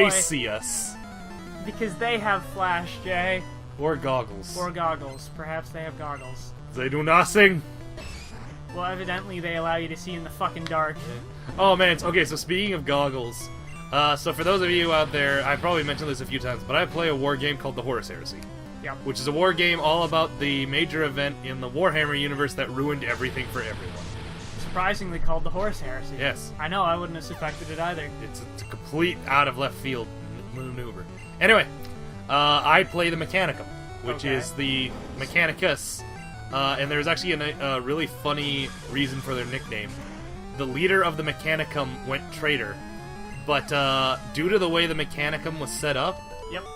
they see us. Because they have flash, Jay. Or goggles. Or goggles. Perhaps they have goggles. They do nothing. Well, evidently they allow you to see in the fucking dark. Oh man, okay, so speaking of goggles, so for those of you out there, I've probably mentioned this a few times, but I play a war game called the Horus Heresy. Yep. Which is a war game all about the major event in the Warhammer universe that ruined everything for everyone. Surprisingly called the Horus Heresy. Yes. I know, I wouldn't have suspected it either. It's a complete out of left field maneuver. Anyway, I play the Mechanicum, which is the Mechanicus, and there's actually a really funny reason for their nickname. The leader of the Mechanicum went traitor, but due to the way the Mechanicum was set up,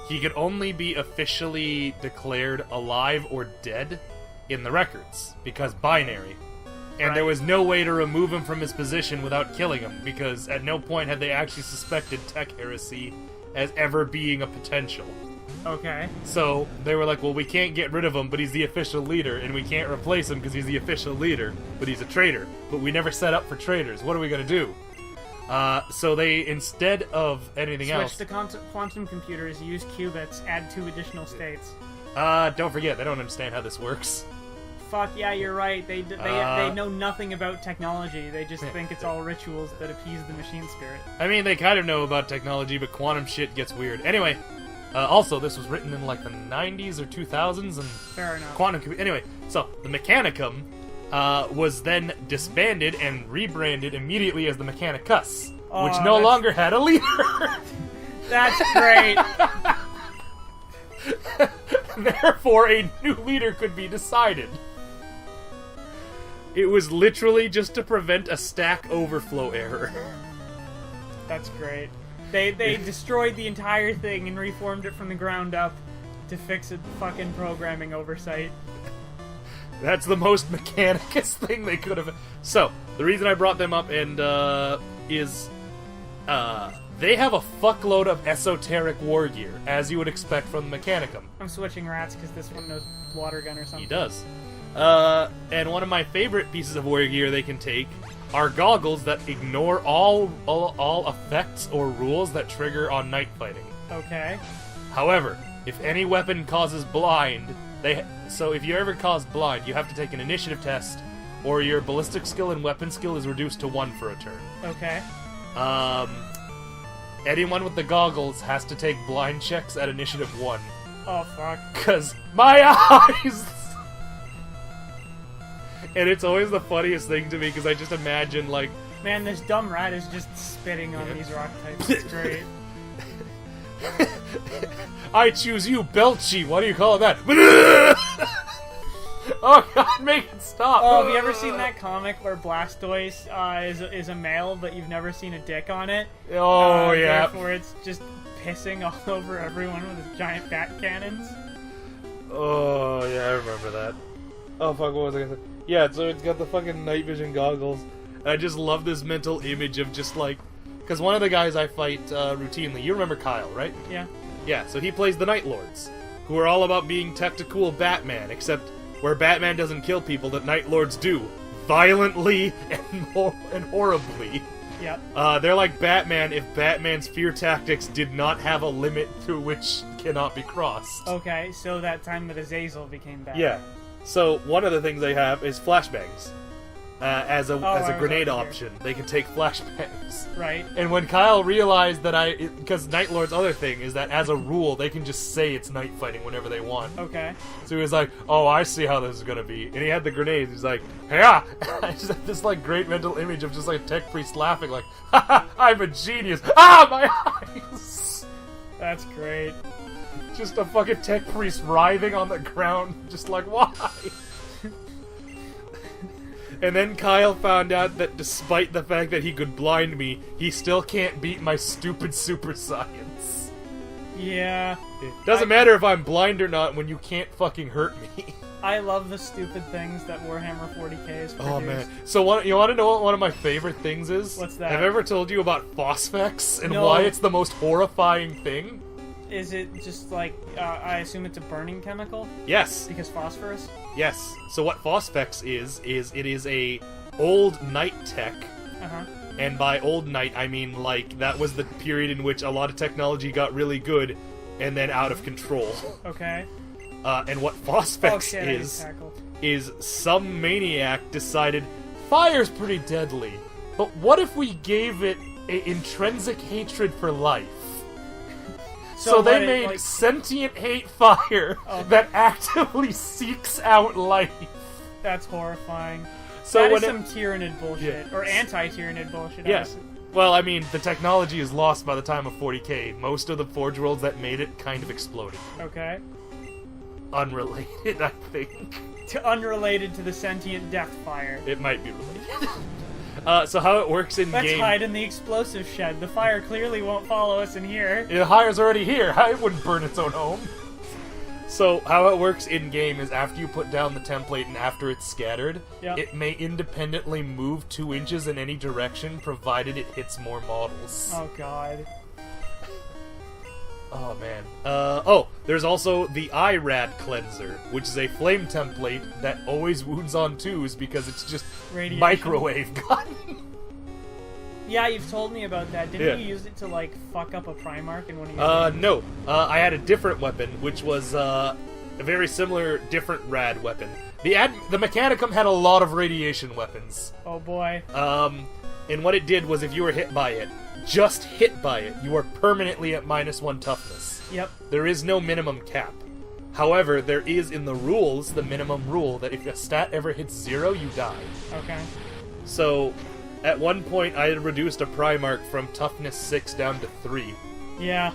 he could only be officially declared alive or dead in the records, because binary. And there was no way to remove him from his position without killing him, because at no point had they actually suspected Tech Heresy as ever being a potential. Okay. So they were like, well, we can't get rid of him, but he's the official leader, and we can't replace him because he's the official leader, but he's a traitor. But we never set up for traitors. What are we going to do? So they, instead of anything else... Switch to quantum computers, use qubits, add 2 additional states. Don't forget, they don't understand how this works. Fuck yeah, you're right. They know nothing about technology. They just think it's all rituals that appease the machine spirit. I mean, they kind of know about technology, but quantum shit gets weird. Anyway, also, this was written in like the 90s or 2000s, and fair enough. Anyway, so the Mechanicum was then disbanded and rebranded immediately as the Mechanicus, which no longer had a leader. That's great. Therefore, a new leader could be decided. It was literally just to prevent a stack overflow error. That's great. They destroyed the entire thing and reformed it from the ground up to fix a fucking programming oversight. That's the most Mechanicus thing they could have... So, the reason I brought them up is they have a fuckload of esoteric war gear, as you would expect from the Mechanicum. I'm switching rats because this one knows water gun or something. He does. And one of my favorite pieces of war gear they can take are goggles that ignore all effects or rules that trigger on night fighting. Okay. However, if any weapon causes blind, so if you ever cause blind, you have to take an initiative test, or your ballistic skill and weapon skill is reduced to 1 for a turn. Okay. Anyone with the goggles has to take blind checks at initiative 1. Oh, fuck. 'Cause my eyes! And it's always the funniest thing to me, because I just imagine, like... Man, this dumb rat is just spitting on these rock types. It's great. I choose you, Belchy. What do you call that? Oh god, make it stop! Oh, have you ever seen that comic where Blastoise is a male, but you've never seen a dick on it? Oh, yeah. Therefore, it's just pissing all over everyone with his giant bat cannons. Oh, yeah, I remember that. Oh, fuck, what was I gonna say? Yeah, so it's got the fucking night vision goggles. And I just love this mental image of just like... Because one of the guys I fight routinely, you remember Kyle, right? Yeah. Yeah, so he plays the Night Lords, who are all about being tactical Batman, except where Batman doesn't kill people, that Night Lords do. Violently and horribly. Yep. They're like Batman if Batman's fear tactics did not have a limit through which cannot be crossed. Okay, so that time that Azazel became Batman. Yeah. So one of the things they have is flashbangs. As a grenade option. They can take flashbangs. Right. And when Kyle realized that because Night Lord's other thing is that as a rule, they can just say it's night fighting whenever they want. Okay. So he was like, oh, I see how this is gonna be. And he had the grenades. He's like, yeah! I just had this like great mental image of just like Tech Priest laughing like, haha, I'm a genius! Ah, my eyes! That's great. Just a fucking Tech Priest writhing on the ground, just like, why? And then Kyle found out that despite the fact that he could blind me, he still can't beat my stupid super science. Yeah. It doesn't matter if I'm blind or not when you can't fucking hurt me. I love the stupid things that Warhammer 40k is produced. Oh man. So you want to know what one of my favorite things is? What's that? Have I ever told you about phosphex and No. why it's the most horrifying thing? Is it just like, I assume it's a burning chemical? Yes. Because phosphorus? Yes. So what phosphex is it is a old night tech And by old Knight, I mean, like, that was the period in which a lot of technology got really good and then out of control. Okay. And what Phosphex is some maniac decided, fire's pretty deadly, but what if we gave it an intrinsic hatred for life? So they made sentient hate fire that actively seeks out life. That's horrifying. So that is some Tyranid bullshit. Or anti-Tyranid bullshit. Yeah. Well, I mean, the technology is lost by the time of 40k. Most of the Forge Worlds that made it kind of exploded. Okay. Unrelated, I think. Unrelated to the sentient death fire. It might be related. So how it works in Let's game... hide in the explosive shed. The fire clearly won't follow us in here. The fire's already here. It wouldn't burn its own home. So how it works in game is after you put down the template and after it's scattered, it may independently move 2 inches in any direction, provided it hits more models. Oh god. Oh man. There's also the IRAD cleanser, which is a flame template that always wounds on 2s because it's just radiation. Microwave gun. Yeah, you've told me about that. Didn't you use it to, like, fuck up a Primarch in one of your games? No. I had a different weapon, which was a very similar, different rad weapon. The Mechanicum had a lot of radiation weapons. Oh boy. And what it did was if you were hit by it, just hit by it, you are permanently at -1 toughness. Yep. There is no minimum cap. However, there is in the rules the minimum rule that if a stat ever hits 0, you die. Okay. So, at one point, I had reduced a Primarch from toughness 6 down to 3. Yeah.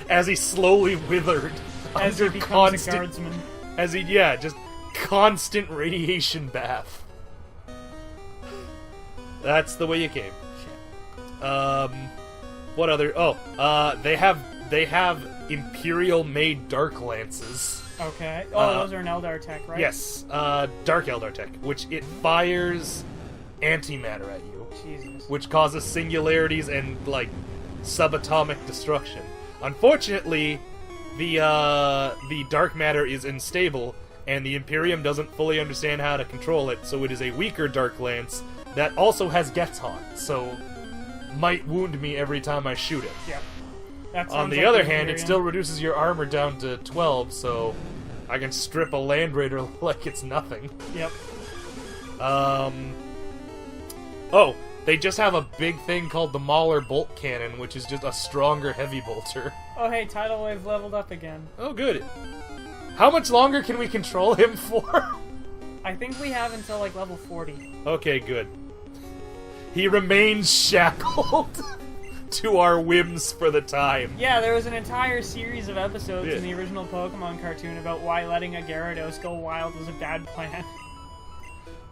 As he slowly withered As under he becomes constant, a guardsman. As he, just constant radiation bath. That's the way you came. What other? They have Imperial-made Dark Lances. Okay. Those are an Eldar tech, right? Yes, Dark Eldar tech, which it fires antimatter at you. Jesus. Which causes singularities and, like, subatomic destruction. Unfortunately, the dark matter is unstable, and the Imperium doesn't fully understand how to control it, so it is a weaker Dark Lance that also has Gethon, so might wound me every time I shoot it. Yeah. On the other hand, it still reduces your armor down to 12, so I can strip a Land Raider like it's nothing. Yep. They just have a big thing called the Mauler Bolt Cannon, which is just a stronger heavy bolter. Oh hey, Tidal Wave leveled up again. Oh good. How much longer can we control him for? I think we have until, like, level 40. Okay, good. He remains shackled to our whims for the time. Yeah, there was an entire series of episodes in the original Pokemon cartoon about why letting a Gyarados go wild was a bad plan.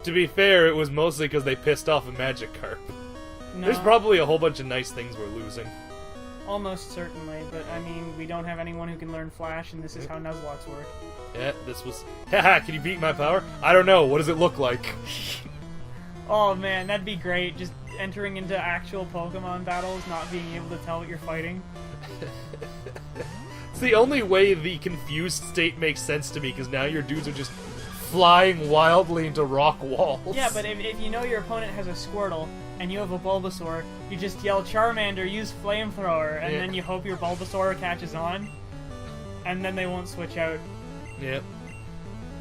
To be fair, it was mostly because they pissed off a Magikarp. No. There's probably a whole bunch of nice things we're losing. Almost certainly, but I mean, we don't have anyone who can learn Flash, and this is how Nuzlocks work. Yeah, this was... Haha, can you beat my power? I don't know, what does it look like? Oh man, that'd be great, just entering into actual Pokemon battles, not being able to tell what you're fighting. It's the only way the confused state makes sense to me, because now your dudes are just flying wildly into rock walls. Yeah, but if you know your opponent has a Squirtle, and you have a Bulbasaur, you just yell, Charmander, use Flamethrower, and then you hope your Bulbasaur catches on, and then they won't switch out. Yep.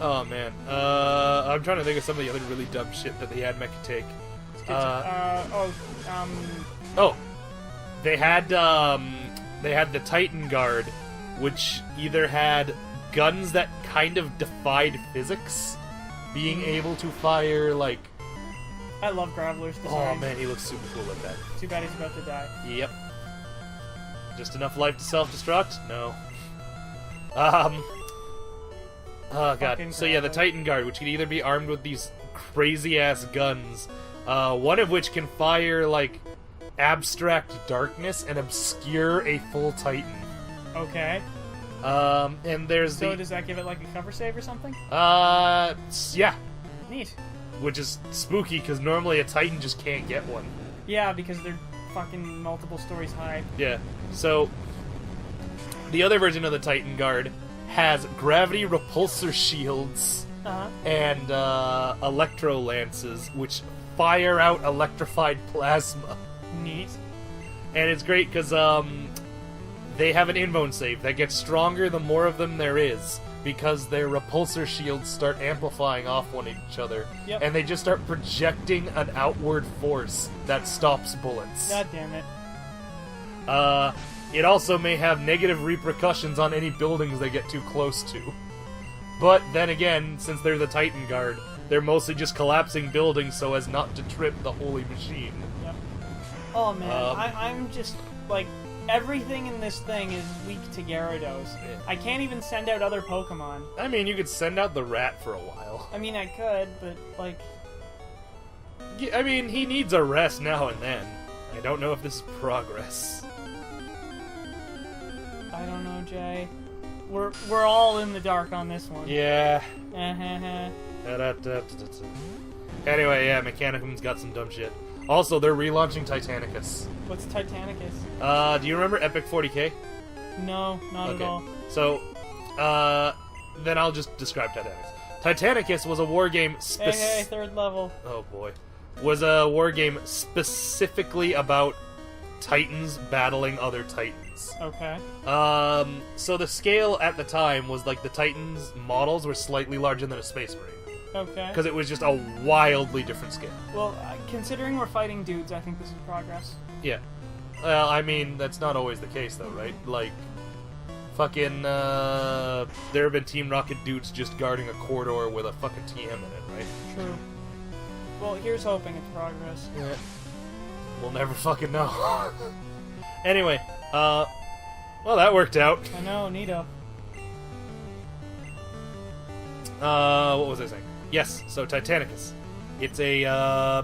Oh, man. I'm trying to think of some of the other really dumb shit that they had Mecha take. They had the Titan Guard, which either had guns that kind of defied physics, being able to fire, like... I love Graveler's design. Oh man, he looks super cool like that. Too bad he's about to die. Yep. Just enough life to self-destruct? No. Oh god. So yeah, the Titan Guard, which can either be armed with these crazy-ass guns, one of which can fire, like, abstract darkness and obscure a full Titan. Okay. And there's So does that give it, like, a cover save or something? Yeah. Neat. Which is spooky, because normally a Titan just can't get one. Yeah, because they're fucking multiple stories high. Yeah. So, the other version of the Titan Guard has gravity repulsor shields and electro lances, which fire out electrified plasma. Neat. And it's great because they have an invuln save that gets stronger the more of them there is, because their repulsor shields start amplifying off one each other, Yep. and they just start projecting an outward force that stops bullets. God damn it. It also may have negative repercussions on any buildings they get too close to. But then again, since they're the Titan Guard, they're mostly just collapsing buildings so as not to trip the holy machine. Yep. Oh man, I'm just, like, everything in this thing is weak to Gyarados. Yeah. I can't even send out other Pokemon. I mean, you could send out the rat for a while. I mean, I could, but, like... I mean, he needs a rest now and then. I don't know if this is progress. I don't know, Jay. We're all in the dark on this one. Yeah. Uh-huh. Anyway, yeah, Mechanicum's got some dumb shit. Also, they're relaunching Titanicus. What's Titanicus? Do you remember Epic 40K? No, not at all. So, then I'll just describe Titanicus. Titanicus was a war game Hey, third level. Oh boy. Was a war game specifically about Titans battling other Titans. Okay. So the scale at the time was like the Titans models were slightly larger than a Space Marine. Okay. Because it was just a wildly different scale. Well, considering we're fighting dudes, I think this is progress. Yeah. Well, I mean, that's not always the case, though, right? Like, fucking, there have been Team Rocket dudes just guarding a corridor with a fucking TM in it, right? True. Well, here's hoping it's progress. Yeah. We'll never fucking know. Anyway, well, that worked out. I know, neato. What was I saying? Yes, so Titanicus. It's a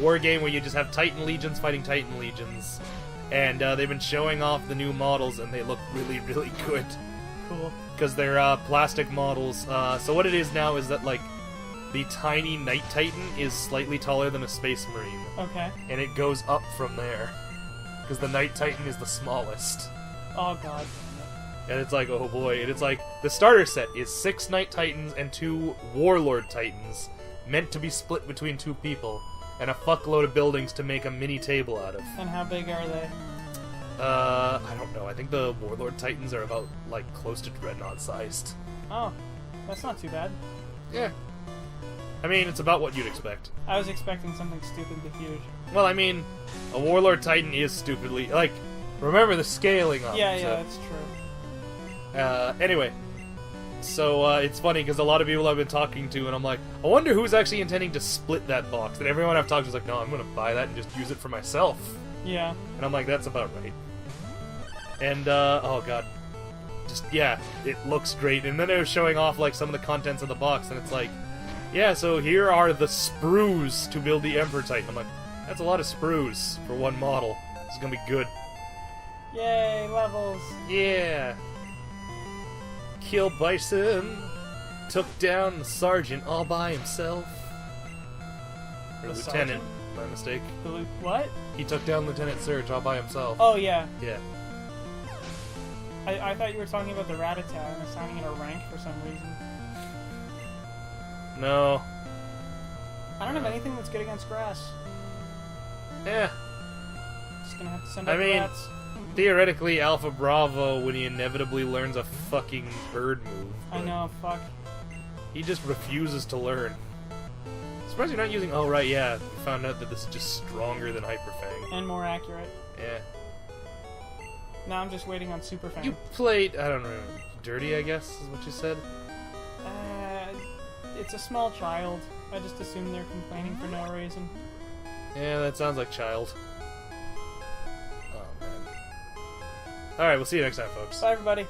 war game where you just have Titan Legions fighting Titan Legions. And they've been showing off the new models, and they look really, really good. Cool. Because they're plastic models. So what it is now is that, like, the tiny Night Titan is slightly taller than a Space Marine. Okay. And it goes up from there. Because the Night Titan is the smallest. Oh god. And it's like, oh boy. And it's like, the starter set is 6 Night Titans and 2 Warlord Titans, meant to be split between 2 people, and a fuckload of buildings to make a mini table out of. And how big are they? I don't know. I think the Warlord Titans are about, like, close to Dreadnought sized. Oh, that's not too bad. Yeah. I mean, it's about what you'd expect. I was expecting something stupidly huge. Well, I mean, a Warlord Titan is stupidly... Like, remember the scaling on Yeah, it. yeah, So. that's true. Anyway. So, it's funny, because a lot of people I've been talking to, and I'm like, I wonder who's actually intending to split that box. And everyone I've talked to is like, no, I'm going to buy that and just use it for myself. Yeah. And I'm like, that's about right. And, oh god. Just, yeah, it looks great. And then they were showing off, like, some of the contents of the box, and it's like, yeah, so here are the sprues to build the Emperor Titan. I'm like, that's a lot of sprues for one model. This is gonna be good. Yay, levels. Yeah. Kill Bison. Took down the sergeant all by himself. Or The lieutenant, sergeant? by mistake. What? He took down Lieutenant Surge all by himself. Oh, yeah. Yeah. I thought you were talking about the Rattata and assigning it a rank for some reason. No. I don't have anything that's good against grass. Yeah. Just gonna have to send I out the mean, rats. theoretically, Alpha Bravo, when he inevitably learns a fucking bird move. I but know, fuck. He just refuses to learn. Surprised you're not using... Oh, right, yeah. You found out that this is just stronger than Hyper Fang. And more accurate. Yeah. Now I'm just waiting on Super Fang. You played... I don't know. Dirty, I guess, is what you said? It's a small child. I just assume they're complaining for no reason. Yeah, that sounds like child. Oh, man. Alright, we'll see you next time, folks. Bye, everybody.